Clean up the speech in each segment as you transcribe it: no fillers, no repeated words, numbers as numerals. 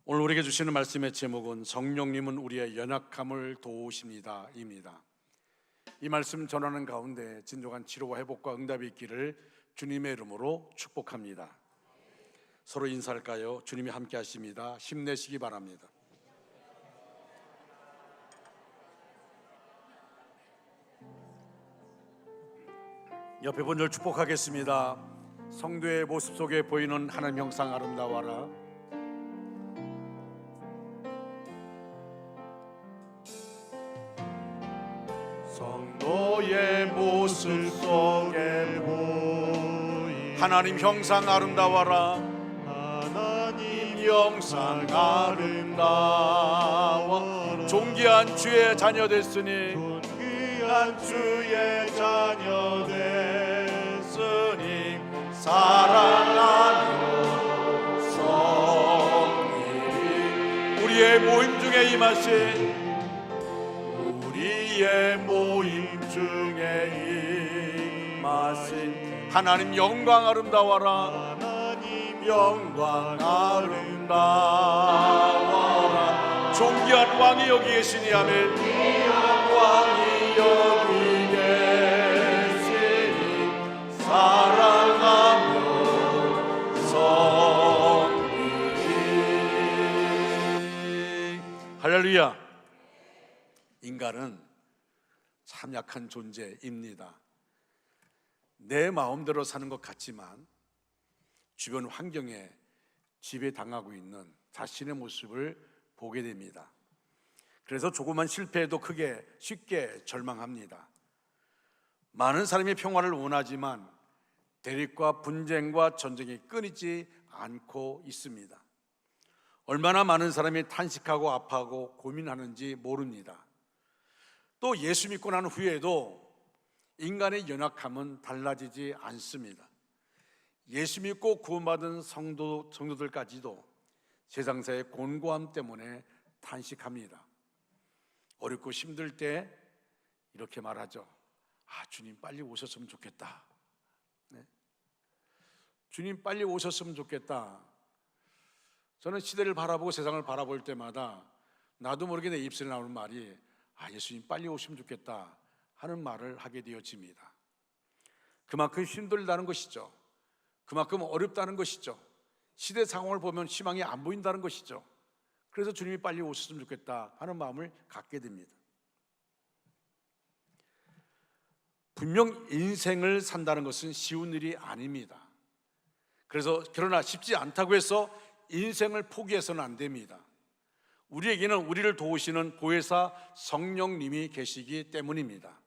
오늘 우리에게 주시는 말씀의 제목은 성령님은 우리의 연약함을 도우십니다 입니다. 이 말씀 전하는 가운데 진정한 치료와 회복과 응답이 있기를 주님의 이름으로 축복합니다. 서로 인사할까요? 주님이 함께 하십니다. 힘내시기 바랍니다. 옆에 분들 축복하겠습니다. 성도의 모습 속에 보이는 하나님 형상 아름다워라. 성도의 모습 속에 보이는 하나님 형상 아름다워라. 하나님 형상 아름다워 존귀한 주의 자녀 됐으니 존귀한 주의 자녀 됐으니 사랑하며 성령이 우리의 모임 중에 임하신 우리의 모임 중에 임하신 하나님 영광 아름다워라. 하나님 영광 아름다워라. 존귀한 왕이 여기 계시니 아멘. 왕이 여기 계시니 사랑하며 섬기리. 할렐루야. 인간은 참 약한 존재입니다. 내 마음대로 사는 것 같지만 주변 환경에 지배당하고 있는 자신의 모습을 보게 됩니다. 그래서 조그만 실패에도 크게 쉽게 절망합니다. 많은 사람이 평화를 원하지만 대립과 분쟁과 전쟁이 끊이지 않고 있습니다. 얼마나 많은 사람이 탄식하고 아파하고 고민하는지 모릅니다. 또 예수 믿고 난 후에도 인간의 연약함은 달라지지 않습니다. 예수 믿고 구원받은 성도들까지도 세상사의 곤고함 때문에 탄식합니다. 어렵고 힘들 때 이렇게 말하죠. 주님 빨리 오셨으면 좋겠다. 네? 주님 빨리 오셨으면 좋겠다. 저는 시대를 바라보고 세상을 바라볼 때마다 나도 모르게 내 입술에 나오는 말이 예수님 빨리 오시면 좋겠다 하는 말을 하게 되어집니다. 그만큼 힘들다는 것이죠. 그만큼 어렵다는 것이죠. 시대 상황을 보면 희망이 안 보인다는 것이죠. 그래서 주님이 빨리 오셨으면 좋겠다 하는 마음을 갖게 됩니다. 분명 인생을 산다는 것은 쉬운 일이 아닙니다. 그러나 쉽지 않다고 해서 인생을 포기해서는 안 됩니다. 우리에게는 우리를 도우시는 보혜사 성령님이 계시기 때문입니다.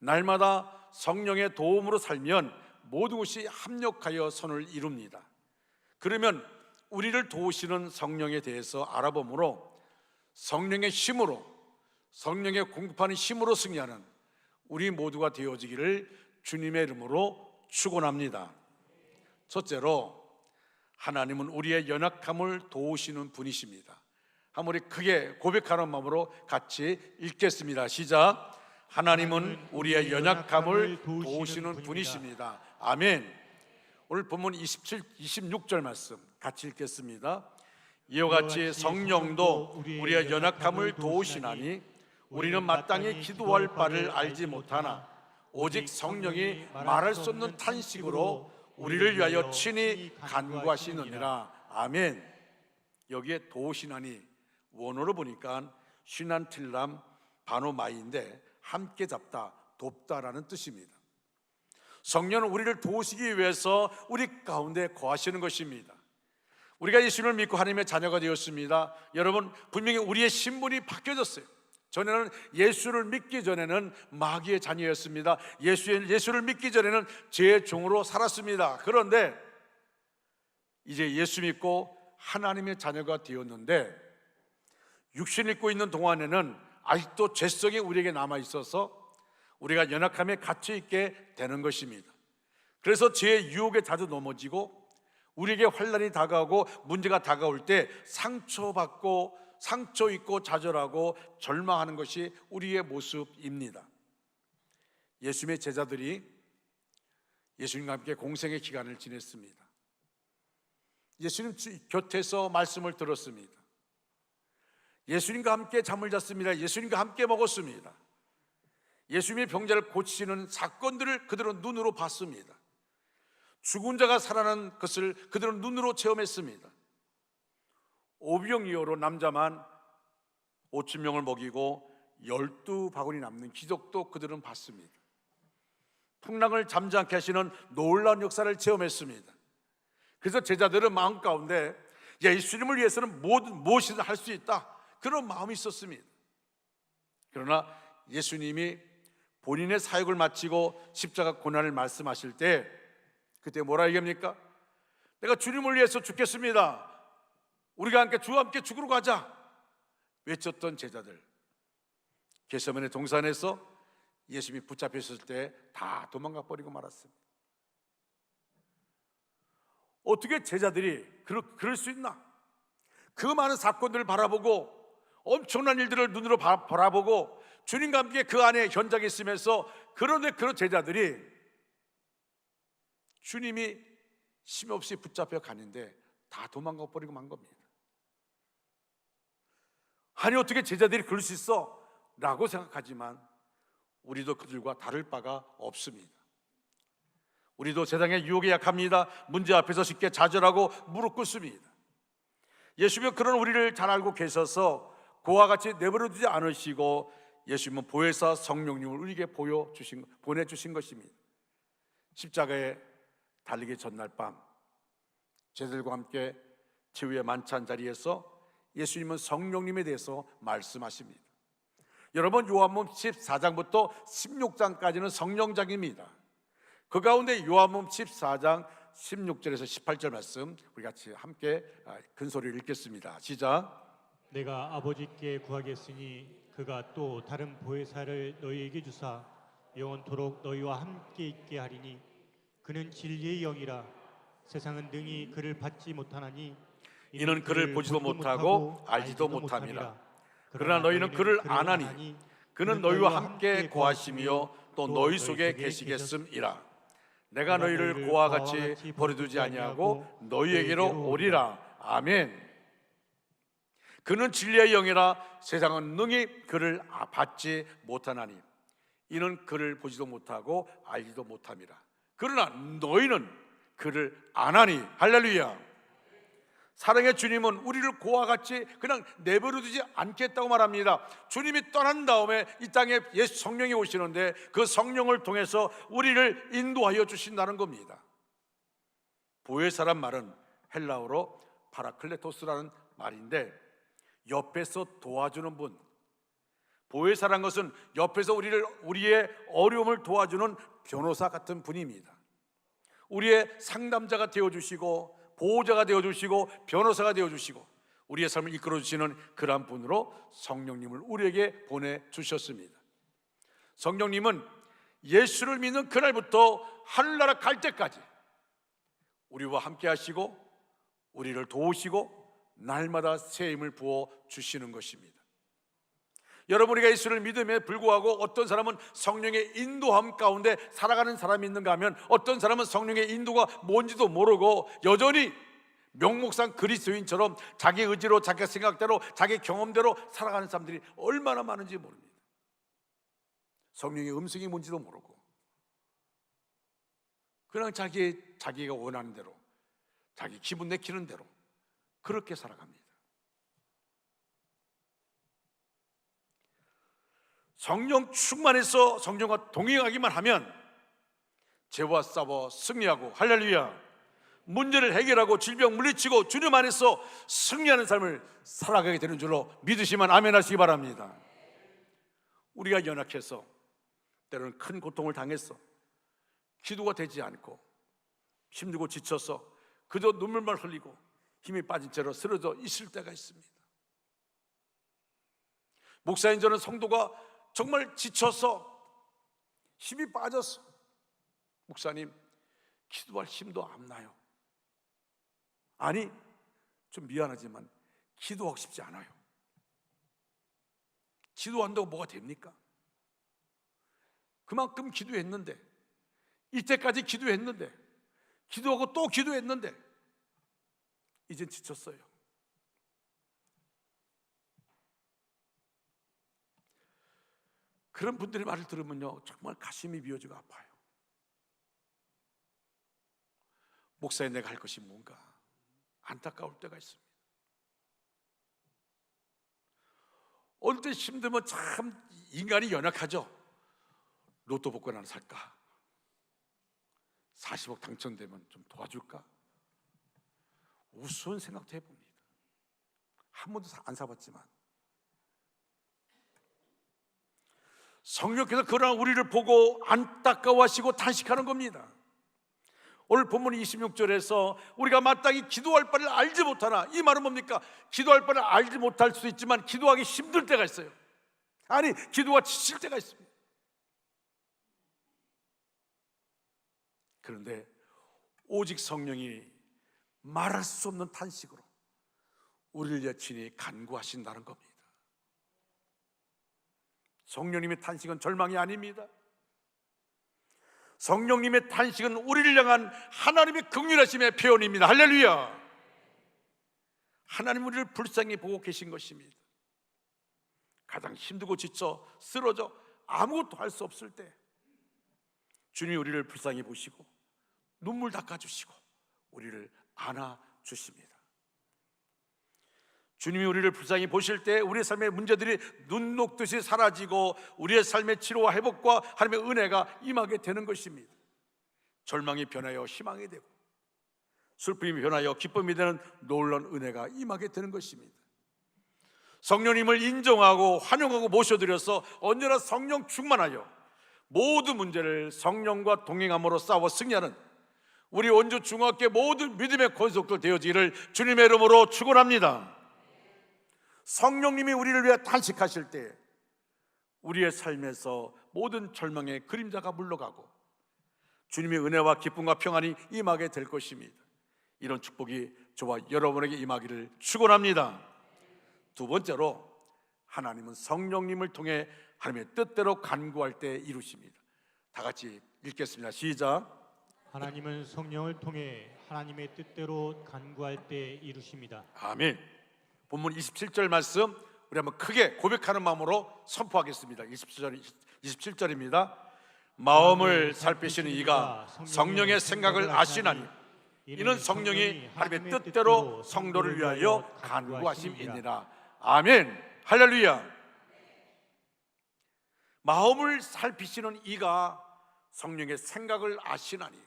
날마다 성령의 도움으로 살면 모든 것이 합력하여 선을 이룹니다. 그러면 우리를 도우시는 성령에 대해서 알아보므로 성령의 힘으로, 성령의 공급하는 힘으로 승리하는 우리 모두가 되어지기를 주님의 이름으로 축원합니다. 첫째로, 하나님은 우리의 연약함을 도우시는 분이십니다. 한번 우리 크게 고백하는 마음으로 같이 읽겠습니다. 시작. 하나님은 우리의 연약함을 도우시는 분이십니다. 아멘. 오늘 본문 27, 26절 말씀 같이 읽겠습니다. 이와 같이 성령도 우리의 연약함을 도우시나니 우리는 마땅히 기도할 바를 알지 못하나 오직 성령이 말할 수 없는 탄식으로 우리를 위하여 친히 간구하시느니라. 아멘. 여기에 도우시나니 원어로 보니까 쉬난틸람 바노마이인데 함께 잡다, 돕다라는 뜻입니다. 성령은 우리를 도우시기 위해서 우리 가운데 거하시는 것입니다. 우리가 예수를 믿고 하나님의 자녀가 되었습니다. 여러분, 분명히 우리의 신분이 바뀌어졌어요. 전에는 예수를 믿기 전에는 마귀의 자녀였습니다. 예수를 믿기 전에는 죄의 종으로 살았습니다. 그런데 이제 예수 믿고 하나님의 자녀가 되었는데 육신 입고 있는 동안에는 아직도 죄성이 우리에게 남아있어서 우리가 연약함에 갇혀있게 되는 것입니다. 그래서 죄의 유혹에 자주 넘어지고 우리에게 환난이 다가오고 문제가 다가올 때 상처받고 상처 있고 좌절하고 절망하는 것이 우리의 모습입니다. 예수님의 제자들이 예수님과 함께 공생의 기간을 지냈습니다. 예수님 곁에서 말씀을 들었습니다. 예수님과 함께 잠을 잤습니다. 예수님과 함께 먹었습니다. 예수님이 병자를 고치시는 사건들을 그대로 눈으로 봤습니다. 죽은 자가 살아나는 것을 그대로 눈으로 체험했습니다. 오병이어로 남자만 5천 명을 먹이고 12바구니 남는 기적도 그들은 봤습니다. 풍랑을 잠잠케 하시는 놀라운 역사를 체험했습니다. 그래서 제자들은 마음 가운데 예수님을 위해서는 무엇이든 할 수 있다, 그런 마음이 있었습니다. 그러나 예수님이 본인의 사역을 마치고 십자가 고난을 말씀하실 때 그때 뭐라 얘기합니까? 내가 주님을 위해서 죽겠습니다. 우리가 함께 주와 함께 죽으러 가자 외쳤던 제자들, 겟세마네 동산에서 예수님이 붙잡혔을 때 다 도망가 버리고 말았습니다. 어떻게 제자들이 그럴 수 있나? 그 많은 사건들을 바라보고 엄청난 일들을 눈으로 바라보고 주님과 함께 그 안에 현장에 있으면서, 그런데 그런 제자들이 주님이 힘없이 붙잡혀 가는데 다 도망가 버리고 만 겁니다. 아니 어떻게 제자들이 그럴 수 있어? 라고 생각하지만 우리도 그들과 다를 바가 없습니다. 우리도 세상의 유혹에 약합니다. 문제 앞에서 쉽게 좌절하고 무릎 꿇습니다. 예수님은 그런 우리를 잘 알고 계셔서 그와 같이 내버려두지 않으시고 예수님은 보혜사 성령님을 우리에게 보내주신 것입니다. 십자가에 달리기 전날 밤 제자들과 함께 최후의 만찬 자리에서 예수님은 성령님에 대해서 말씀하십니다. 여러분, 요한복음 14장부터 16장까지는 성령장입니다. 그 가운데 요한복음 14장 16절에서 18절 말씀 우리 같이 함께 큰 소리를 읽겠습니다. 시작. 내가 아버지께 구하겠으니 그가 또 다른 보혜사를 너희에게 주사 영원토록 너희와 함께 있게 하리니 그는 진리의 영이라. 세상은 능히 그를 받지 못하나니 이는 그를 보지도 못하고 알지도 못함이라. 그러나 너희는 그를 아나니 그는 너희와 함께 거하시며 또 너희 속에 계시겠음이라. 내가 너희를 고와 같이 버려두지 아니하고 너희에게로 오리라. 아멘. 그는 진리의 영이라. 세상은 능히 그를 받지 못하나니 이는 그를 보지도 못하고 알지도 못함이라. 그러나 너희는 그를 아나니. 할렐루야. 사랑의 주님은 우리를 고와 같이 그냥 내버려두지 않겠다고 말합니다. 주님이 떠난 다음에 이 땅에 예수 성령이 오시는데 그 성령을 통해서 우리를 인도하여 주신다는 겁니다. 보혜사란 말은 헬라어로 파라클레토스라는 말인데 옆에서 도와주는 분, 보혜사란 것은 옆에서 우리의 어려움을 도와주는 변호사 같은 분입니다. 우리의 상담자가 되어주시고 보호자가 되어주시고 변호사가 되어주시고 우리의 삶을 이끌어주시는 그러한 분으로 성령님을 우리에게 보내주셨습니다. 성령님은 예수를 믿는 그날부터 하늘나라 갈 때까지 우리와 함께 하시고 우리를 도우시고 날마다 새 힘을 부어주시는 것입니다. 여러분, 우리가 예수를 믿음에 불구하고 어떤 사람은 성령의 인도함 가운데 살아가는 사람이 있는가 하면 어떤 사람은 성령의 인도가 뭔지도 모르고 여전히 명목상 그리스도인처럼 자기 의지로 자기 생각대로 자기 경험대로 살아가는 사람들이 얼마나 많은지 모릅니다. 성령의 음성이 뭔지도 모르고 그냥 자기가 원하는 대로 자기 기분 내키는 대로 그렇게 살아갑니다. 성령 충만해서 성령과 동행하기만 하면 죄와 싸워 승리하고 할렐루야, 문제를 해결하고 질병 물리치고 주님 안에서 승리하는 삶을 살아가게 되는 줄로 믿으시면 아멘 하시기 바랍니다. 우리가 연약해서 때로는 큰 고통을 당했어 기도가 되지 않고 힘들고 지쳐서 그저 눈물만 흘리고 힘이 빠진 채로 쓰러져 있을 때가 있습니다. 목사인 저는 성도가 정말 지쳐서 힘이 빠졌어. 목사님, 기도할 힘도 안 나요. 아니, 좀 미안하지만 기도하고 싶지 않아요. 기도한다고 뭐가 됩니까? 그만큼 기도했는데, 이때까지 기도했는데, 기도하고 또 기도했는데 이젠 지쳤어요. 그런 분들의 말을 들으면요, 정말 가슴이 미어지고 아파요. 목사님, 내가 할 것이 뭔가 안타까울 때가 있습니다. 어느 때 힘들면 참 인간이 연약하죠. 로또 복권 하나 살까? 40억 당첨되면 좀 도와줄까? 우스운 생각도 해봅니다. 한 번도 안 사봤지만 성령께서 그러나 우리를 보고 안타까워하시고 탄식하는 겁니다. 오늘 본문 26절에서 우리가 마땅히 기도할 바를 알지 못하나, 이 말은 뭡니까? 기도할 바를 알지 못할 수도 있지만 기도하기 힘들 때가 있어요. 아니, 기도가 지칠 때가 있습니다. 그런데 오직 성령이 말할 수 없는 탄식으로 우리를 여친히 간구하신다는 겁니다. 성령님의 탄식은 절망이 아닙니다. 성령님의 탄식은 우리를 향한 하나님의 긍휼하심의 표현입니다. 할렐루야. 하나님 우리를 불쌍히 보고 계신 것입니다. 가장 힘들고 지쳐 쓰러져 아무것도 할 수 없을 때 주님이 우리를 불쌍히 보시고 눈물 닦아주시고 우리를 안아주십니다. 주님이 우리를 불쌍히 보실 때 우리의 삶의 문제들이 눈 녹듯이 사라지고 우리의 삶의 치료와 회복과 하나님의 은혜가 임하게 되는 것입니다. 절망이 변하여 희망이 되고 슬픔이 변하여 기쁨이 되는 놀라운 은혜가 임하게 되는 것입니다. 성령님을 인정하고 환영하고 모셔드려서 언제나 성령 충만하여 모든 문제를 성령과 동행함으로 싸워 승리하는 우리 원주 중학교 모든 믿음의 권속들 되어지기를 주님의 이름으로 축원합니다. 성령님이 우리를 위해 탄식하실 때 우리의 삶에서 모든 절망의 그림자가 물러가고 주님의 은혜와 기쁨과 평안이 임하게 될 것입니다. 이런 축복이 저와 여러분에게 임하기를 축원합니다. 두 번째로, 하나님은 성령님을 통해 하나님의 뜻대로 간구할 때 이루십니다. 다 같이 읽겠습니다. 시작. 하나님은 성령을 통해 하나님의 뜻대로 간구할 때 이루십니다. 아멘. 본문 27절 말씀 우리 한번 크게 고백하는 마음으로 선포하겠습니다. 27절입니다. 마음을 살피시는 이가 성령의 생각을 아시나니 이는 성령이 하나님의 뜻대로 성도를 위하여 간구하심이니라. 아멘. 할렐루야. 마음을 살피시는 이가 성령의 생각을 아시나니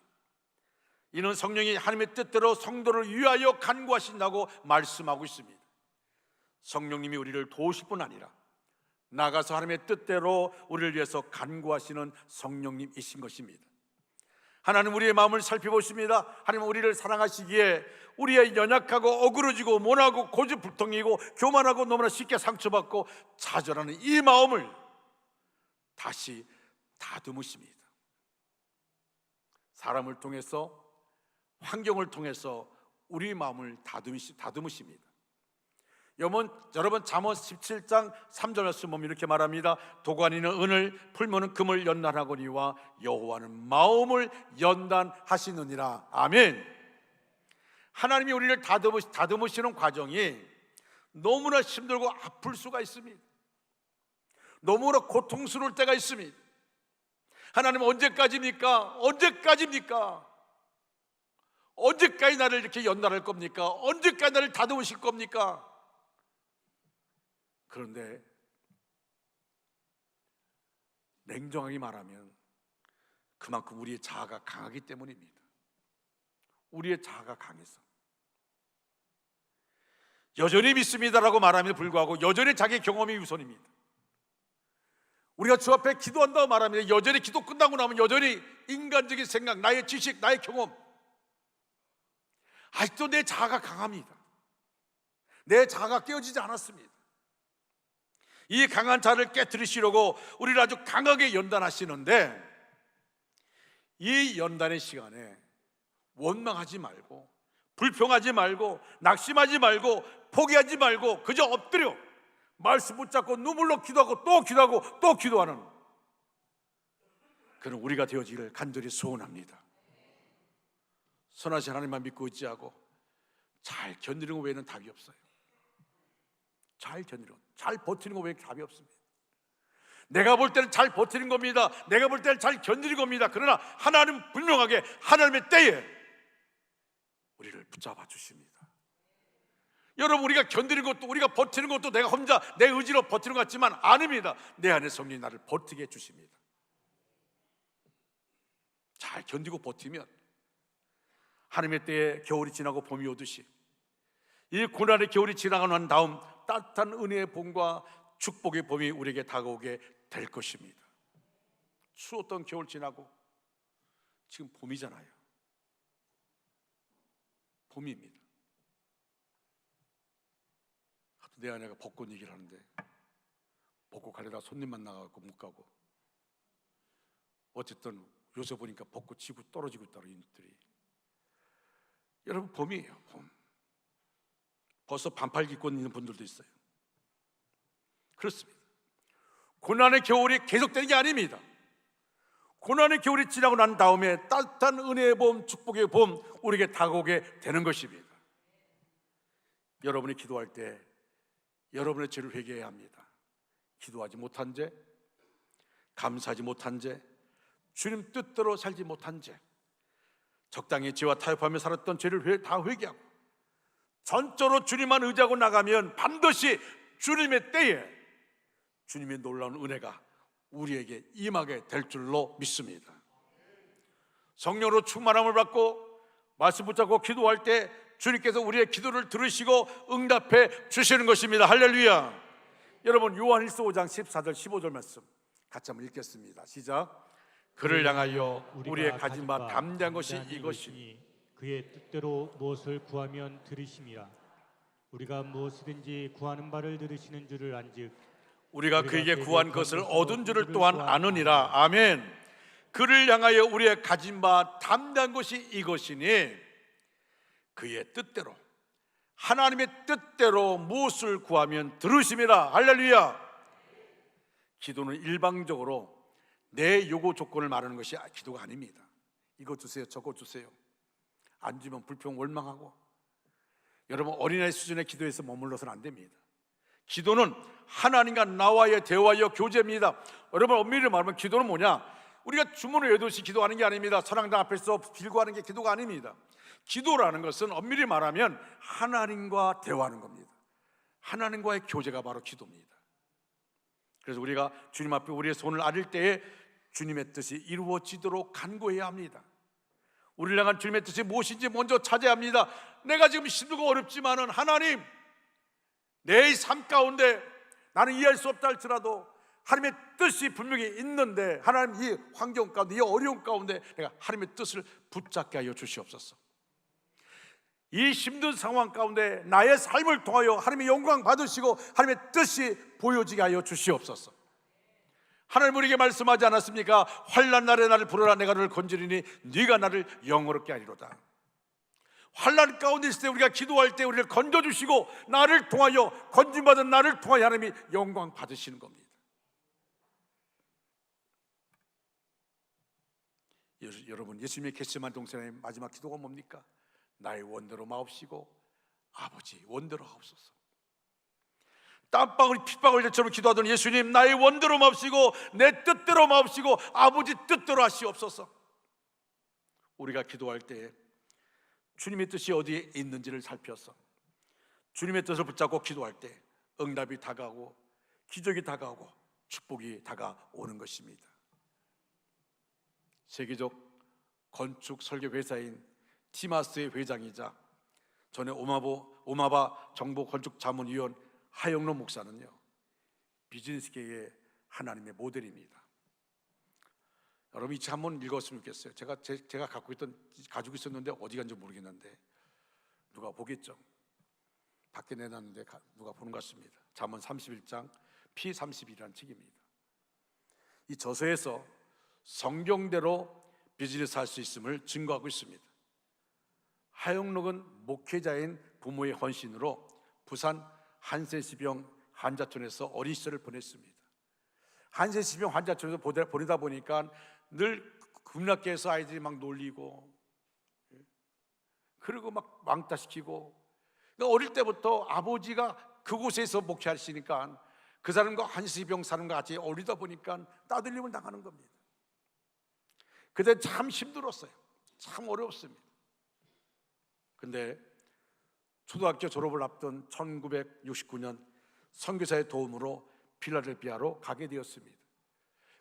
이는 성령이 하나님의 뜻대로 성도를 위하여 간구하신다고 말씀하고 있습니다. 성령님이 우리를 도우실 뿐 아니라 나가서 하나님의 뜻대로 우리를 위해서 간구하시는 성령님이신 것입니다. 하나님 우리의 마음을 살펴보십니다. 하나님 우리를 사랑하시기에 우리의 연약하고 어그러지고 모나고 고집불통이고 교만하고 너무나 쉽게 상처받고 좌절하는 이 마음을 다시 다듬으십니다. 사람을 통해서 환경을 통해서 우리 마음을 다듬으십니다. 여러분 잠언 17장 3절 말씀 보면 이렇게 말합니다. 도관이는 은을 풀무는 금을 연단하거니와 여호와는 마음을 연단하시느니라. 아멘. 하나님이 우리를 다듬으시는 과정이 너무나 힘들고 아플 수가 있습니다. 너무나 고통스러울 때가 있습니다. 하나님 언제까지입니까? 언제까지 나를 이렇게 연단할 겁니까? 언제까지 나를 다듬으실 겁니까? 그런데 냉정하게 말하면 그만큼 우리의 자아가 강하기 때문입니다. 우리의 자아가 강해서 여전히 믿습니다라고 말함에도 불구하고 여전히 자기 경험이 우선입니다. 우리가 주 앞에 기도한다고 말합니다. 여전히 기도 끝나고 나면 여전히 인간적인 생각, 나의 지식, 나의 경험, 아직도 내 자아가 강합니다. 내 자아가 깨어지지 않았습니다. 이 강한 자를 깨트리시려고 우리를 아주 강하게 연단하시는데, 이 연단의 시간에 원망하지 말고 불평하지 말고 낙심하지 말고 포기하지 말고 그저 엎드려 말씀 붙잡고 눈물로 기도하고 또 기도하고 또 기도하는 그런 우리가 되어지기를 간절히 소원합니다. 선하신 하나님만 믿고 의지하고 잘 견디는 것 외에는 답이 없어요. 잘 견디는 것, 잘 버티는 것 외에는 답이 없습니다. 내가 볼 때는 잘 버티는 겁니다. 내가 볼 때는 잘 견디는 겁니다. 그러나 하나님은 분명하게 하나님의 때에 우리를 붙잡아 주십니다. 여러분, 우리가 견디는 것도, 우리가 버티는 것도 내가 혼자 내 의지로 버티는 것 같지만 아닙니다. 내 안에 성령이 나를 버티게 해주십니다. 잘 견디고 버티면 하나님의 때에 겨울이 지나고 봄이 오듯이 이 고난의 겨울이 지나고 난 다음 따뜻한 은혜의 봄과 축복의 봄이 우리에게 다가오게 될 것입니다. 추웠던 겨울 지나고 지금 봄이잖아요. 봄입니다. 내 아내가 벚꽃 얘기를 하는데 벚꽃 가려다 손님만 나가고 못 가고, 어쨌든 요새 보니까 벚꽃 지고 떨어지고 있다고 인들이. 여러분, 봄이에요. 봄. 벌써 반팔 입고 있는 분들도 있어요. 그렇습니다. 고난의 겨울이 계속되는 게 아닙니다. 고난의 겨울이 지나고 난 다음에 따뜻한 은혜의 봄, 축복의 봄 우리에게 다가오게 되는 것입니다. 여러분이 기도할 때 여러분의 죄를 회개해야 합니다. 기도하지 못한 죄, 감사하지 못한 죄, 주님 뜻대로 살지 못한 죄, 적당히 죄와 타협하며 살았던 죄를 다 회개하고 전적으로 주님만 의지하고 나가면 반드시 주님의 때에 주님의 놀라운 은혜가 우리에게 임하게 될 줄로 믿습니다. 성령으로 충만함을 받고 말씀 붙잡고 기도할 때 주님께서 우리의 기도를 들으시고 응답해 주시는 것입니다. 할렐루야. 여러분, 요한일서 5장 14절 15절 말씀 같이 한번 읽겠습니다. 시작. 그를 향하여 우리의 가진 바 담대한 것이 이것이니 그의 뜻대로 무엇을 구하면 들으심이라. 우리가 무엇이든지 구하는 바를 들으시는 줄을 안즉 우리가 그에게 구한 것을 얻은 줄을 또한 아느니라. 아멘. 그를 향하여 우리의 가진 바 담대한 것이 이것이니 그의 뜻대로, 하나님의 뜻대로 무엇을 구하면 들으심이라. 할렐루야. 기도는 일방적으로 내 요구 조건을 말하는 것이 기도가 아닙니다. 이거 주세요, 저거 주세요. 안 주면 불평 원망하고. 여러분, 어린아이 수준의 기도에서 머물러서는 안 됩니다. 기도는 하나님과 나와의 대화여 교제입니다. 여러분, 엄밀히 말하면 기도는 뭐냐? 우리가 주문을 외도시 기도하는 게 아닙니다. 선앙당 앞에서 빌고하는 게 기도가 아닙니다. 기도라는 것은 엄밀히 말하면 하나님과 대화하는 겁니다. 하나님과의 교제가 바로 기도입니다. 그래서 우리가 주님 앞에 우리의 손을 아릴 때에 주님의 뜻이 이루어지도록 간구해야 합니다. 우리를 향한 주님의 뜻이 무엇인지 먼저 찾아야 합니다. 내가 지금 힘들고 어렵지만은 하나님, 내 삶 가운데 나는 이해할 수 없다 할지라도 하나님의 뜻이 분명히 있는데, 하나님 이 환경 가운데, 이 어려운 가운데 내가 하나님의 뜻을 붙잡게 하여 주시옵소서. 이 힘든 상황 가운데 나의 삶을 통하여 하나님의 영광 받으시고 하나님의 뜻이 보여지게 하여 주시옵소서. 하나님 우리에게 말씀하지 않았습니까? 환난 날에 나를 부르라, 내가 너를 건지리니 네가 나를 영화롭게 하리로다. 환난 가운데 있을 때 우리가 기도할 때 우리를 건져주시고 나를 통하여, 건진받은 나를 통하여 하나님이 영광 받으시는 겁니다. 여러분, 예수님의 겟세마네 동산의 마지막 기도가 뭡니까? 나의 원대로 마옵시고 아버지 원대로 하옵소서. 땀방울이 핏방울 때처럼 기도하던 예수님, 나의 원대로 마옵시고 내 뜻대로 마옵시고 아버지 뜻대로 하시옵소서. 우리가 기도할 때 주님의 뜻이 어디에 있는지를 살펴서 주님의 뜻을 붙잡고 기도할 때 응답이 다가오고 기적이 다가오고 축복이 다가오는 것입니다. 세계적 건축 설계 회사인 티마스의 회장이자 전에 오마바 정보 건축 자문위원 하영로 목사는요, 비즈니스계의 하나님의 모델입니다. 여러분, 이 책 한번 읽었으면 좋겠어요. 제가 가지고 있었는데 어디 간지 모르겠는데 누가 보겠죠? 밖에 내놨는데 누가 보는 것 같습니다. 잠언 31장 P31이라는 책입니다. 이 저서에서 성경대로 비즈니스 할 수 있음을 증거하고 있습니다. 하영록은 목회자인 부모의 헌신으로 부산 한세시병 환자촌에서 어린 시절을 보냈습니다. 한세시병 환자촌에서 보내다 보니까 늘 금락계에서 아이들이 막 놀리고, 그리고 막 왕따시키고 어릴 때부터 아버지가 그곳에서 목회하시니까 그 사람과 한시병 사람과 같이 어리다 보니까 따돌림을 당하는 겁니다. 그때 참 힘들었어요. 참 어려웠습니다. 근데 초등학교 졸업을 앞둔 1969년 선교사의 도움으로 필라델피아로 가게 되었습니다.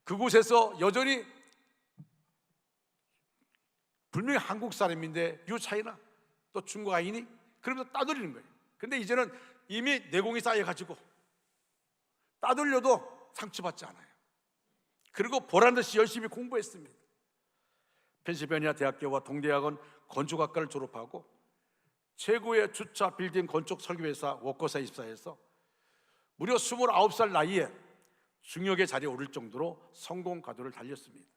그곳에서 여전히 분명히 한국 사람인데 유차이나 또 중국 아이니 그러면서 따돌리는 거예요. 근데 이제는 이미 내공이 쌓여가지고 따돌려도 상처받지 않아요. 그리고 보란듯이 열심히 공부했습니다. 펜실베니아 대학교와 동대학원 건축학과를 졸업하고 최고의 주차 빌딩 건축 설계회사 워커사 입사해서 무려 29살 나이에 중역의 자리에 오를 정도로 성공 가도를 달렸습니다.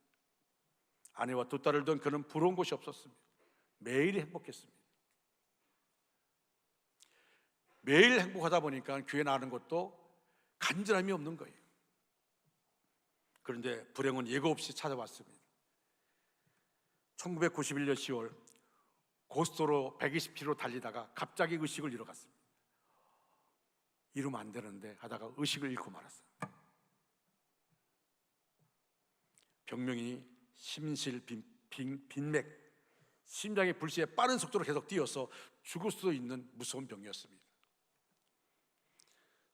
아내와 두 딸을 둔 그는 부러운 곳이 없었습니다. 매일 행복했습니다. 매일 행복하다 보니까 교회 나가는 것도 간절함이 없는 거예요. 그런데 불행은 예고 없이 찾아왔습니다. 1991년 10월 고속도로 120km 달리다가 갑자기 의식을 잃어갔습니다. 이러면 안 되는데 하다가 의식을 잃고 말았어요. 병명이 심실 빈맥, 심장의 불씨에 빠른 속도로 계속 뛰어서 죽을 수도 있는 무서운 병이었습니다.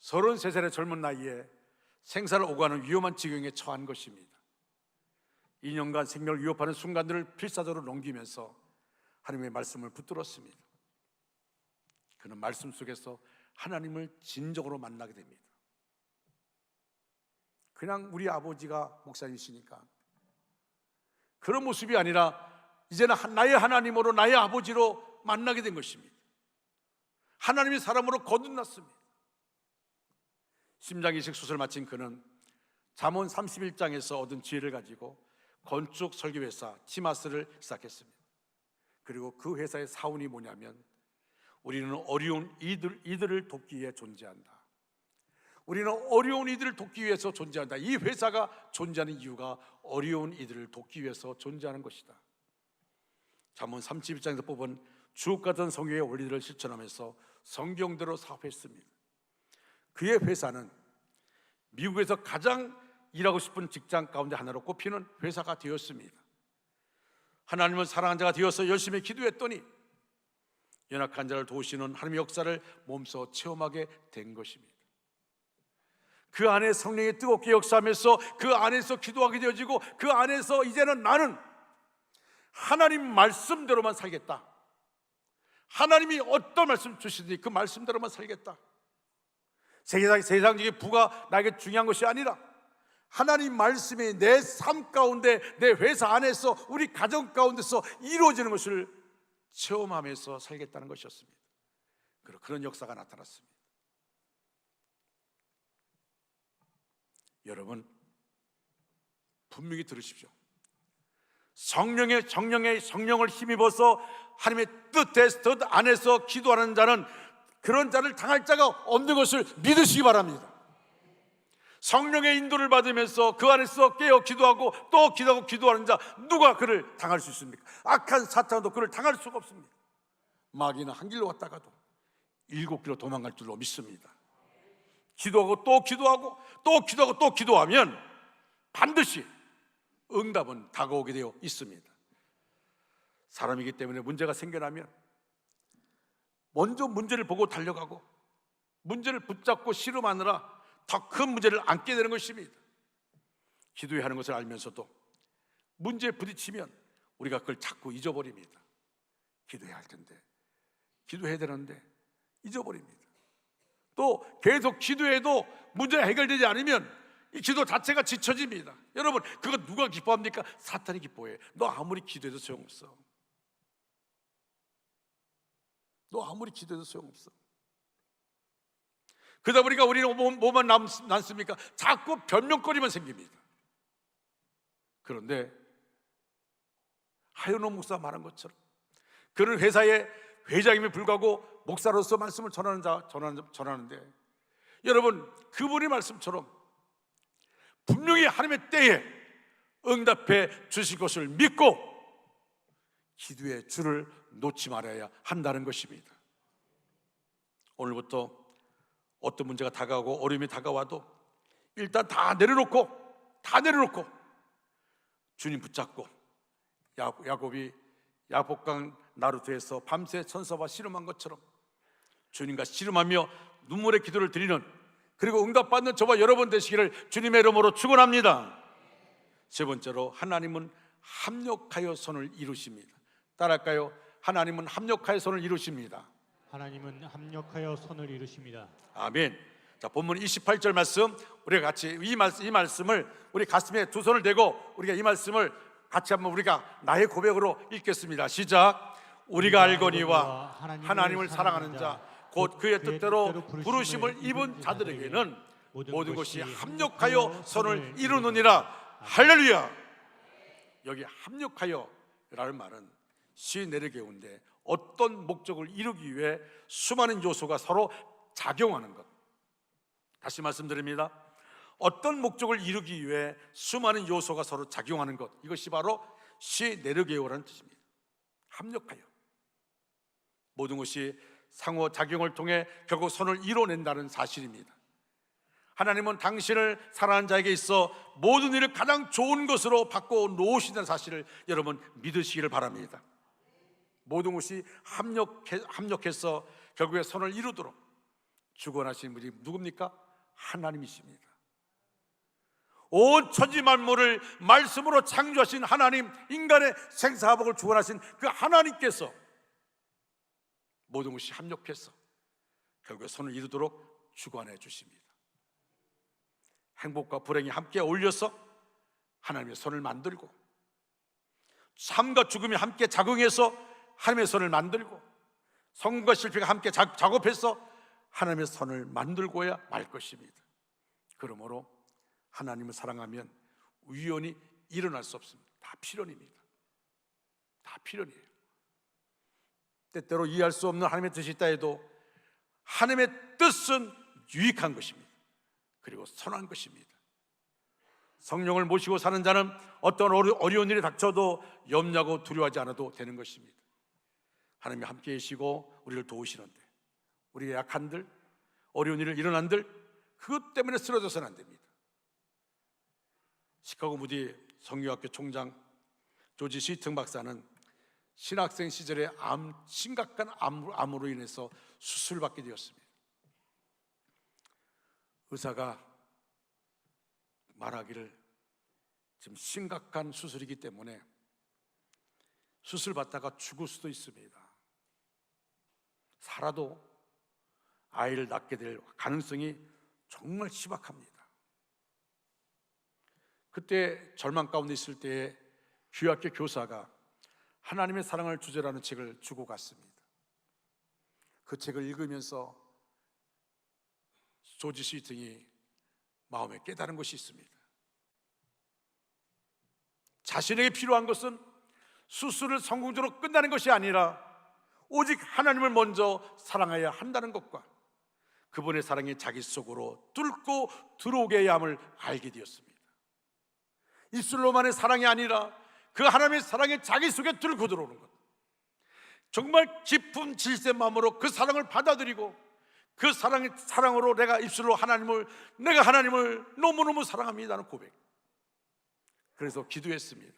33살의 젊은 나이에 생사를 오가는 위험한 지경에 처한 것입니다. 2년간 생명을 위협하는 순간들을 필사적으로 넘기면서 하나님의 말씀을 붙들었습니다. 그는 말씀 속에서 하나님을 진정으로 만나게 됩니다. 그냥 우리 아버지가 목사님이시니까 그런 모습이 아니라 이제는 나의 하나님으로, 나의 아버지로 만나게 된 것입니다. 하나님이 사람으로 거듭났습니다. 심장이식 수술을 마친 그는 잠언 31장에서 얻은 지혜를 가지고 건축 설계회사 티마스를 시작했습니다. 그리고 그 회사의 사원이 뭐냐면 우리는 어려운 이들을 돕기 위해 존재한다. 우리는 어려운 이들을 돕기 위해서 존재한다. 이 회사가 존재하는 이유가 어려운 이들을 돕기 위해서 존재하는 것이다. 잠언 31장에서 뽑은 주옥 같은 성경의 원리들을 실천하면서 성경대로 사업했습니다. 그의 회사는 미국에서 가장 일하고 싶은 직장 가운데 하나로 꼽히는 회사가 되었습니다. 하나님을 사랑한 자가 되어서 열심히 기도했더니 연약한 자를 도우시는 하나님의 역사를 몸소 체험하게 된 것입니다. 그 안에 성령이 뜨겁게 역사하면서 그 안에서 기도하게 되어지고 그 안에서 이제는 나는 하나님 말씀대로만 살겠다. 하나님이 어떤 말씀 주시든지 그 말씀대로만 살겠다. 세상적인 부가 나에게 중요한 것이 아니라 하나님 말씀이 내 삶 가운데, 내 회사 안에서, 우리 가정 가운데서 이루어지는 것을 체험하면서 살겠다는 것이었습니다. 그리고 그런 역사가 나타났습니다. 여러분 분명히 들으십시오. 성령을 힘입어서 하나님의 뜻 안에서 기도하는 자는 그런 자를 당할 자가 없는 것을 믿으시기 바랍니다. 성령의 인도를 받으면서 그 안에서 깨어 기도하고 또 기도하고 기도하는 자 누가 그를 당할 수 있습니까? 악한 사탄도 그를 당할 수가 없습니다. 마귀는 한 길로 왔다가도 7길로 도망갈 줄로 믿습니다. 기도하고 또 기도하고 또 기도하고 또 기도하면 반드시 응답은 다가오게 되어 있습니다. 사람이기 때문에 문제가 생겨나면 먼저 문제를 보고 달려가고 문제를 붙잡고 씨름하느라 더 큰 문제를 안게 되는 것입니다. 기도해야 하는 것을 알면서도 문제에 부딪히면 우리가 그걸 자꾸 잊어버립니다. 기도해야 할 텐데, 기도해야 되는데 잊어버립니다. 또 계속 기도해도 문제가 해결되지 않으면 이 기도 자체가 지쳐집니다. 여러분 그거 누가 기뻐합니까? 사탄이 기뻐해. 너 아무리 기도해도 소용없어. 너 아무리 기도해도 소용없어. 그러다 보니까 우리는 뭐만 남습니까? 자꾸 변명거리만 생깁니다. 그런데 하연호 목사 말한 것처럼 그는 회사의 회장임에 불구하고 목사로서 말씀을 전하는데 여러분 그분의 말씀처럼 분명히 하나님의 때에 응답해 주실 것을 믿고 기도의 줄을 놓지 말아야 한다는 것입니다. 오늘부터 어떤 문제가 다가오고 어려움이 다가와도 일단 다 내려놓고 주님 붙잡고 야곱이 야복강 나루트에서 밤새 천사와 씨름한 것처럼 주님과 씨름하며 눈물의 기도를 드리는, 그리고 응답받는 저와 여러분 되시기를 주님의 이름으로 축원합니다. 세 번째로, 하나님은 합력하여 선을 이루십니다. 따라할까요? 하나님은 합력하여 선을 이루십니다. 하나님은 합력하여 선을 이루십니다. 아멘. 자, 본문 28절 말씀, 우리가 같이 이 말씀을 우리 가슴에 두 손을 대고 우리가 이 말씀을 같이 한번 우리가 나의 고백으로 읽겠습니다. 시작. 우리가 알거니와 하나님을 사랑하는 자 곧 그의 뜻대로 부르심을 입은 자들에게는 모든 것이 합력하여 선을 이루느니라. 할렐루야. 여기 합력하여라는 말은 시 내려개운데 어떤 목적을 이루기 위해 수많은 요소가 서로 작용하는 것. 다시 말씀드립니다. 어떤 목적을 이루기 위해 수많은 요소가 서로 작용하는 것, 이것이 바로 시 내려개오라는 뜻입니다. 합력하여 모든 것이 상호작용을 통해 결국 선을 이뤄낸다는 사실입니다. 하나님은 당신을 사랑하는 자에게 있어 모든 일을 가장 좋은 것으로 바꿔 놓으신다는 사실을 여러분 믿으시기를 바랍니다. 모든 것이 합력해서 결국에 선을 이루도록 주관하시는 분이 누굽니까? 하나님이십니다. 온 천지 만물을 말씀으로 창조하신 하나님, 인간의 생사화복을 주관하신 그 하나님께서 모든 것이 합력해서 결국에 선을 이루도록 주관해 주십니다. 행복과 불행이 함께 어울려서 하나님의 선을 만들고, 삶과 죽음이 함께 작용해서 하나님의 선을 만들고, 성공과 실패가 함께 작업해서 하나님의 선을 만들고야 말 것입니다. 그러므로 하나님을 사랑하면 우연히 일어날 수 없습니다. 다 필연입니다. 다 필연이에요. 때때로 이해할 수 없는 하나님의 뜻이 있다 해도 하나님의 뜻은 유익한 것입니다. 그리고 선한 것입니다. 성령을 모시고 사는 자는 어떤 어려운 일이 닥쳐도 염려하고 두려워하지 않아도 되는 것입니다. 하나님이 함께 계시고 우리를 도우시는데 우리의 약한들, 어려운 일을 일어난들, 그것 때문에 쓰러져서는 안 됩니다. 시카고 무디 성교학교 총장 조지 시튼 박사는 신학생 시절에 심각한 암으로 인해서 수술을 받게 되었습니다. 의사가 말하기를 지금 심각한 수술이기 때문에 수술 받다가 죽을 수도 있습니다. 살아도 아이를 낳게 될 가능성이 정말 희박합니다. 그때 절망 가운데 있을 때에 교학교 교사가 하나님의 사랑을 주제라는 책을 주고 갔습니다. 그 책을 읽으면서 조지 시팅이 마음에 깨달은 것이 있습니다. 자신에게 필요한 것은 수술을 성공적으로 끝나는 것이 아니라 오직 하나님을 먼저 사랑해야 한다는 것과 그분의 사랑이 자기 속으로 뚫고 들어오게 해야 함을 알게 되었습니다. 입술로만의 사랑이 아니라 그 하나님의 사랑이 자기 속에 뚫고 들어오는 것, 정말 깊은 질세 마음으로 그 사랑을 받아들이고 그 사랑으로 내가 입술로 내가 하나님을 너무너무 사랑합니다는 고백. 그래서 기도했습니다.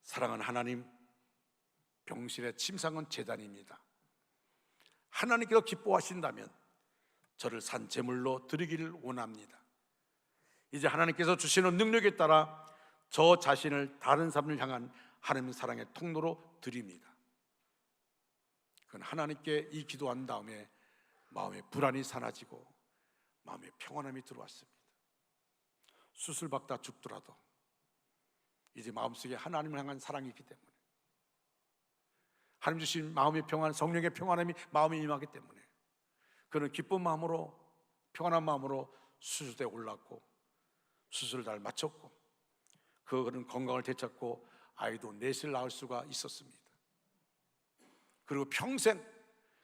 사랑하는 하나님, 병실의 침상은 제단입니다. 하나님께서 기뻐하신다면 저를 산 제물로 드리기를 원합니다. 이제 하나님께서 주시는 능력에 따라 저 자신을 다른 사람을 향한 하나님의 사랑의 통로로 드립니다. 그건 하나님께 이 기도한 다음에 마음의 불안이 사라지고 마음의 평안함이 들어왔습니다. 수술받다 죽더라도 이제 마음속에 하나님을 향한 사랑이 있기 때문에, 하나님 주신 마음의 평안, 성령의 평안함이 마음에 임하기 때문에 그는 기쁜 마음으로, 평안한 마음으로 수술대에 올랐고 수술을 잘 마쳤고 그는 건강을 되찾고 아이도 넷을 낳을 수가 있었습니다. 그리고 평생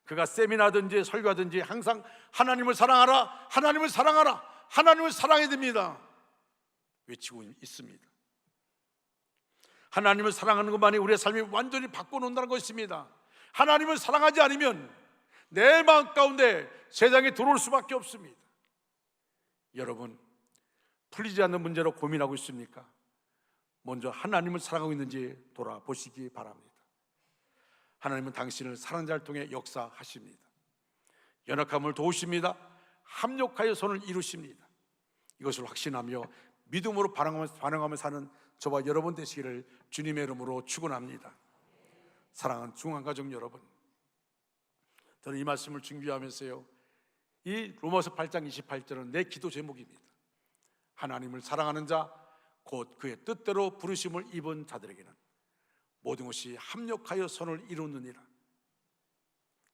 그가 세미나든지 설교하든지 항상 하나님을 사랑하라, 하나님을 사랑하라, 하나님을 사랑해야 됩니다 외치고 있습니다. 하나님을 사랑하는 것만이 우리의 삶을 완전히 바꿔놓는다는 것입니다. 하나님을 사랑하지 않으면 내 마음 가운데 세상에 들어올 수밖에 없습니다. 여러분, 풀리지 않는 문제로 고민하고 있습니까? 먼저 하나님을 사랑하고 있는지 돌아보시기 바랍니다. 하나님은 당신을 사랑하는 자를 통해 역사하십니다. 연약함을 도우십니다. 합력하여 손을 이루십니다. 이것을 확신하며 믿음으로 반응하며 사는 저와 여러분 되시기를 주님의 이름으로 축원합니다. 사랑하는 중앙가족 여러분, 저는 이 말씀을 준비하면서요, 이 로마서 8장 28절은 내 기도 제목입니다. 하나님을 사랑하는 자, 곧 그의 뜻대로 부르심을 입은 자들에게는 모든 것이 합력하여 선을 이루느니라.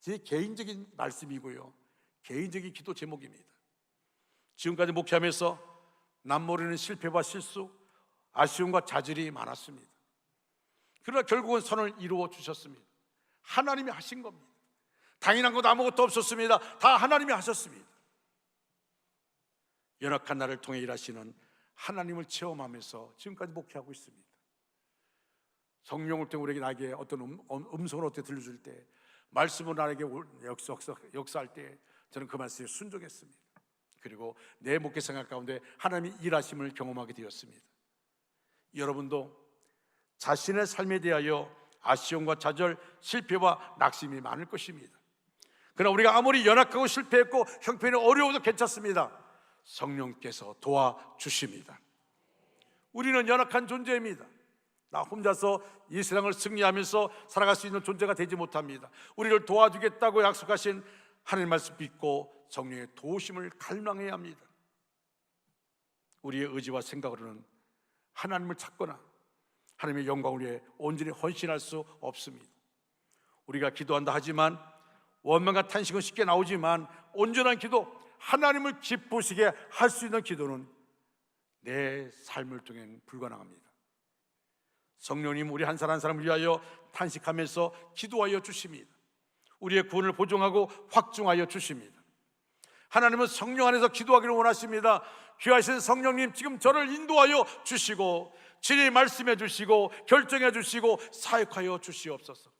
제 개인적인 말씀이고요, 개인적인 기도 제목입니다. 지금까지 목회하면서 남모르는 실패와 실수, 아쉬움과 좌절이 많았습니다. 그러나 결국은 선을 이루어 주셨습니다. 하나님이 하신 겁니다. 당연한 것 아무것도 없었습니다. 다 하나님이 하셨습니다. 연약한 나를 통해 일하시는 하나님을 체험하면서 지금까지 목회하고 있습니다. 성령을 통해 우리에게 나에게 어떤 음성을 어떻게 들려줄 때, 말씀을 나에게 역사할 때 저는 그 말씀에 순종했습니다. 그리고 내 목회 생활 가운데 하나님이 일하심을 경험하게 되었습니다. 여러분도 자신의 삶에 대하여 아쉬움과 좌절, 실패와 낙심이 많을 것입니다. 그러나 우리가 아무리 연약하고 실패했고 형편이 어려워도 괜찮습니다. 성령께서 도와주십니다. 우리는 연약한 존재입니다. 나 혼자서 이 세상을 승리하면서 살아갈 수 있는 존재가 되지 못합니다. 우리를 도와주겠다고 약속하신 하나님 말씀 믿고 성령의 도우심을 갈망해야 합니다. 우리의 의지와 생각으로는 하나님을 찾거나 하나님의 영광을 위해 온전히 헌신할 수 없습니다. 우리가 기도한다 하지만, 원망과 탄식은 쉽게 나오지만, 온전한 기도, 하나님을 기쁘시게 할 수 있는 기도는 내 삶을 통해 불가능합니다. 성령님, 우리 한 사람 한 사람을 위하여 탄식하면서 기도하여 주십니다. 우리의 구원을 보증하고 확증하여 주십니다. 하나님은 성령 안에서 기도하기를 원하십니다. 귀하신 성령님, 지금 저를 인도하여 주시고 진리 말씀해 주시고 결정해 주시고 사역하여 주시옵소서.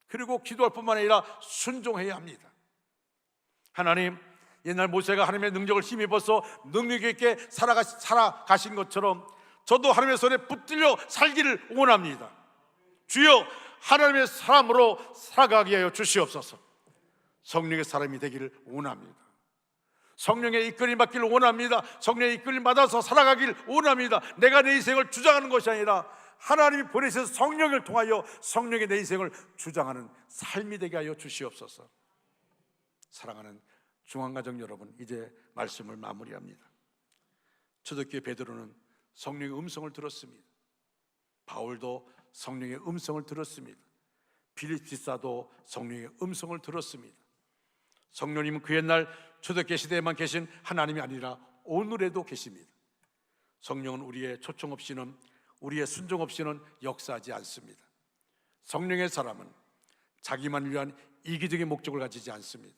그리고 기도할 뿐만 아니라 순종해야 합니다. 하나님, 옛날 모세가 하나님의 능력을 힘입어서 능력 있게 살아가신 것처럼 저도 하나님의 손에 붙들려 살기를 원합니다. 주여, 하나님의 사람으로 살아가게 하여 주시옵소서. 성령의 사람이 되기를 원합니다. 성령의 이끌림 받기를 원합니다. 성령의 이끌림 받아서 살아가기를 원합니다. 내가 내 인생을 주장하는 것이 아니라 하나님이 보내신 성령을 통하여 성령의 내 인생을 주장하는 삶이 되게 하여 주시옵소서. 사랑하는 중앙가정 여러분, 이제 말씀을 마무리합니다. 초대교회 베드로는 성령의 음성을 들었습니다. 바울도 성령의 음성을 들었습니다. 빌립 집사도 성령의 음성을 들었습니다. 성령님은 그 옛날 초대교회 시대에만 계신 하나님이 아니라 오늘에도 계십니다. 성령은 우리의 초청 없이는, 우리의 순종 없이는 역사하지 않습니다. 성령의 사람은 자기만 위한 이기적인 목적을 가지지 않습니다.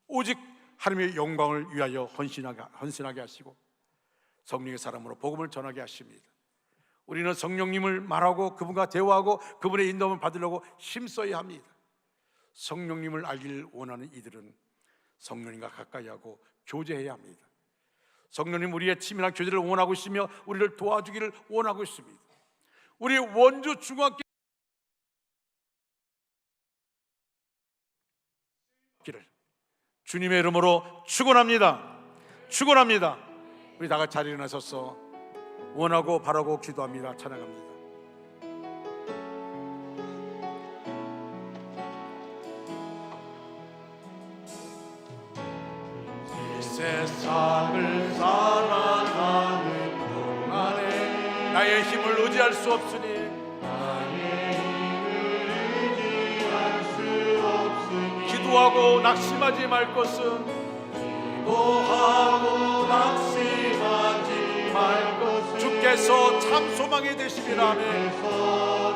오직 하나님의 영광을 위하여 헌신하게 하시고 성령의 사람으로 복음을 전하게 하십니다. 우리는 성령님을 말하고 그분과 대화하고 그분의 인도함을 받으려고 힘써야 합니다. 성령님을 알기를 원하는 이들은 성령님과 가까이 하고 교제해야 합니다. 성령님, 우리의 치밀한 교제를 원하고 있으며 우리를 도와주기를 원하고 있습니다. 우리 원주 중학교 길을 주님의 이름으로 축원합니다. 축원합니다. 우리 다 같이 자리에 일어나셔서 원하고 바라고 기도합니다. 찬양합니다. 이 세상을 살아가는 동안에 나의 힘을 의지할 수 없으니 기도하고 낙심하지 말 것은 기도하고 낙심하지 말 것은 주께서 참 소망이 되심이라. 아멘.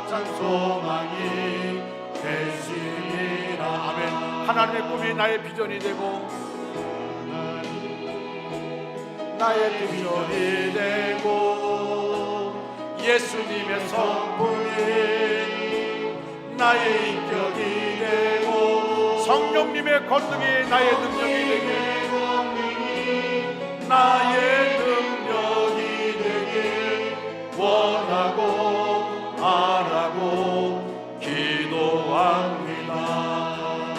참 소망이 되심이라. 아멘. 하나님의 꿈이 나의 비전이 되고 나의 비전이 되고 예수님의 성품이 나의 인격이 되고 성령님의 권능이 나의 능력이 되길, 나의 능력이 되길 원하고 바라고 기도합니다.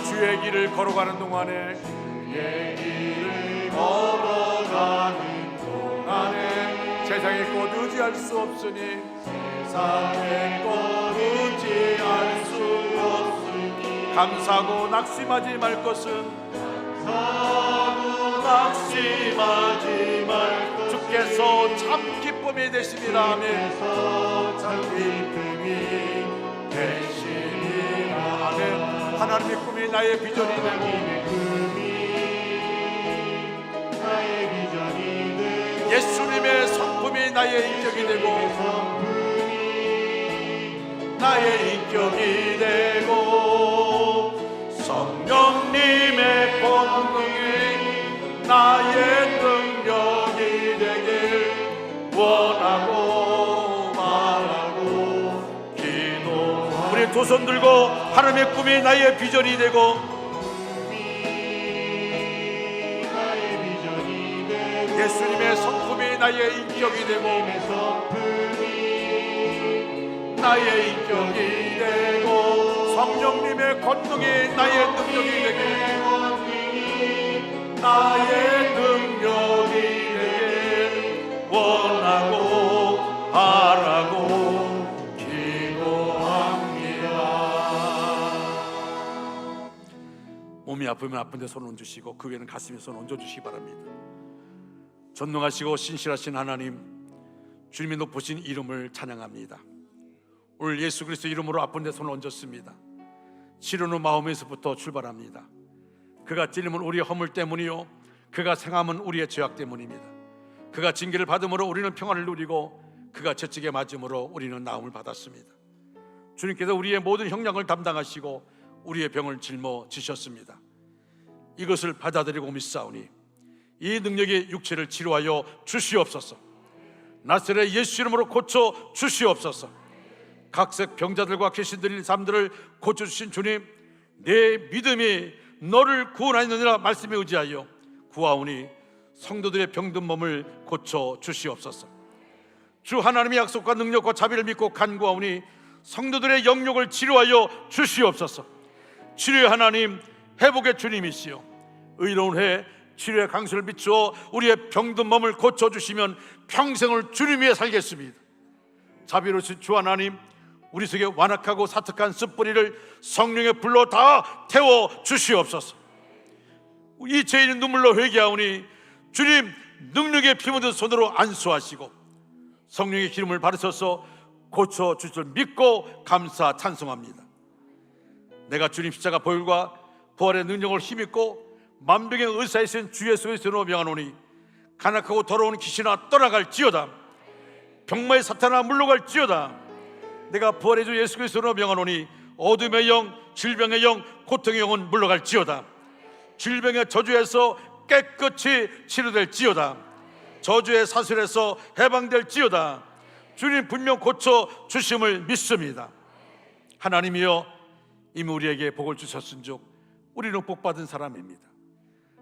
주의 길을 걸어가는 동안에, 주의 길을 걸어가는 동안에 세상의 것 의지할 수 없으니, 세상의 것 의지할 수 없으니 감사하고 낙심하지 말 것은, 낙심하지 말 주께서 참 기쁨이 되심이라. 아멘. 참 기쁨이 되심이라. 아멘. 하나님의 꿈이 나의 비전이 되고, 예수님의 성품이 나의 인격이 되고, 나의 인격이 되고, 성령님의 권능이 나의 능력이 되길 원하고 바라고 기도. 우리 두 손 들고 하나님의 꿈이 나의 비전이 되고, 예수님의 성품이 나의 인격이 되고, 나의 인격이 되고, 성령님의 권능이 나의 능력이 되길, 나의 능력이 되길 원하고 바라고 기도합니다. 몸이 아프면 아픈데 손 얹으시고, 그 외에는 가슴에 손 얹어주시기 바랍니다. 전능하시고 신실하신 하나님, 주님의 높으신 이름을 찬양합니다. 오늘 예수 그리스도 이름으로 아픈 데 손을 얹었습니다. 치료는 마음에서부터 출발합니다. 그가 찔림은 우리의 허물 때문이요, 그가 상함은 우리의 죄악 때문입니다. 그가 징계를 받음으로 우리는 평안을 누리고, 그가 채찍에 맞음으로 우리는 나음을 받았습니다. 주님께서 우리의 모든 형량을 담당하시고 우리의 병을 짊어지셨습니다. 이것을 받아들이고 믿사오니 이 능력이 육체를 치료하여 주시옵소서. 나사렛 예수 이름으로 고쳐 주시옵소서. 각색 병자들과 귀신들인 사람들을 고쳐주신 주님, 내 믿음이 너를 구원하느니라 말씀에 의지하여 구하오니 성도들의 병든 몸을 고쳐 주시옵소서. 주 하나님의 약속과 능력과 자비를 믿고 간구하오니 성도들의 영역을 치료하여 주시옵소서. 치료의 하나님, 회복의 주님이시여, 의로운 해 치료의 강수를 비추어 우리의 병든 몸을 고쳐주시면 평생을 주님 위해 살겠습니다. 자비로우신 주 하나님, 우리 속에 완악하고 사특한 습뿌리를 성령의 불로 다 태워 주시옵소서. 이 죄인은 눈물로 회개하오니 주님 능력의 피 묻은 손으로 안수하시고 성령의 기름을 바르셔서 고쳐주실 줄 믿고 감사 찬송합니다. 내가 주님 십자가 보혈과 부활의 능력을 힘입고 만병의 의사이신 주 예수의 이름으로 명하노니 간악하고 더러운 귀신아 떠나갈지어다, 병마의 사탄아 물러갈지어다. 내가 부활의 주 예수 그리스도로 명하노니 어둠의 영, 질병의 영, 고통의 영은 물러갈지어다. 질병의 저주에서 깨끗이 치료될지어다. 저주의 사슬에서 해방될지어다. 주님 분명 고쳐 주심을 믿습니다. 하나님이여, 이미 우리에게 복을 주셨은즉 우리는 복받은 사람입니다.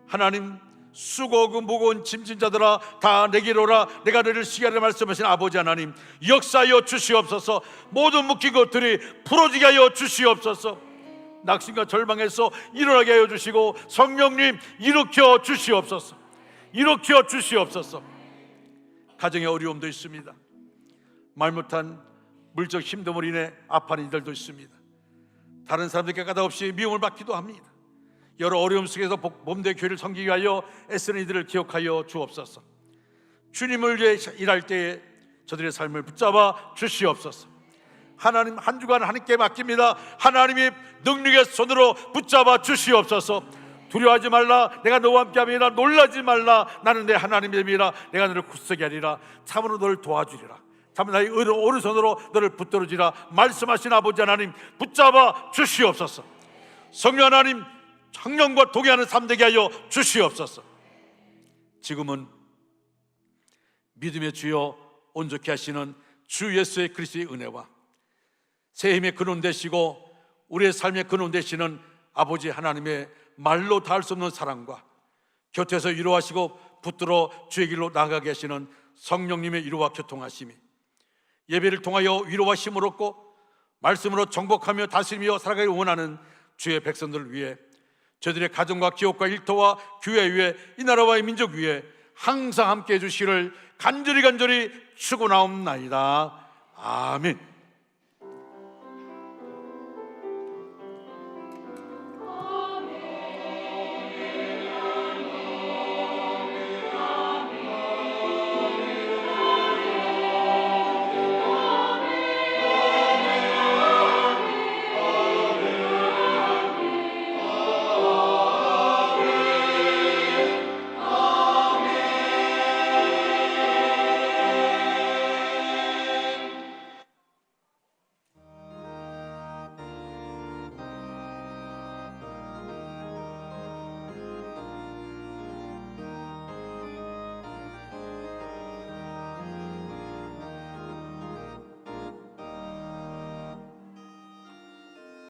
하나님, 수고하고 무거운 짐진 자들아 다 내게로 오라. 내가 너를 시기하려 말씀하신 아버지 하나님, 역사하여 주시옵소서. 모든 묶인 것들이 풀어지게 하여 주시옵소서. 낙심과 절망에서 일어나게 하여 주시고 성령님 일으켜 주시옵소서. 일으켜 주시옵소서. 가정의 어려움도 있습니다. 말 못한 물적 힘듦으로 인해 아파하는 이들도 있습니다. 다른 사람들께 까닭없이 미움을 받기도 합니다. 여러 어려움 속에서 몸대 교회를 섬기기 위하여 애쓰는 이들을 기억하여 주옵소서. 주님을 위해 일할 때에 저들의 삶을 붙잡아 주시옵소서. 하나님, 한 주간 하나님께 맡깁니다. 하나님이 능력의 손으로 붙잡아 주시옵소서. 두려워하지 말라, 내가 너와 함께함이라. 놀라지 말라, 나는 내 하나님의 이라. 내가 너를 굳세게 하리라. 참으로 너를 도와주리라. 참으로 나의 오른손으로 너를 붙들어주리라. 말씀하신 아버지 하나님, 붙잡아 주시옵소서. 성령 하나님, 성령과 동의하는 삶 되게 하여 주시옵소서. 지금은 믿음의 주여 온전케 하시는 주 예수의 그리스도의 은혜와 새 힘의 근원 되시고 우리의 삶의 근원 되시는 아버지 하나님의 말로 닿을 수 없는 사랑과 곁에서 위로하시고 붙들어 주의 길로 나아가게 하시는 성령님의 위로와 교통하심이 예배를 통하여 위로와 힘을 얻고 말씀으로 정복하며 다스리며 살아가기 원하는 주의 백성들을 위해 저들의 가정과 기업과 일터와 교회 위에 이 나라와 이 민족 위에 항상 함께해 주시기를 간절히 축원하옵나이다. 아멘.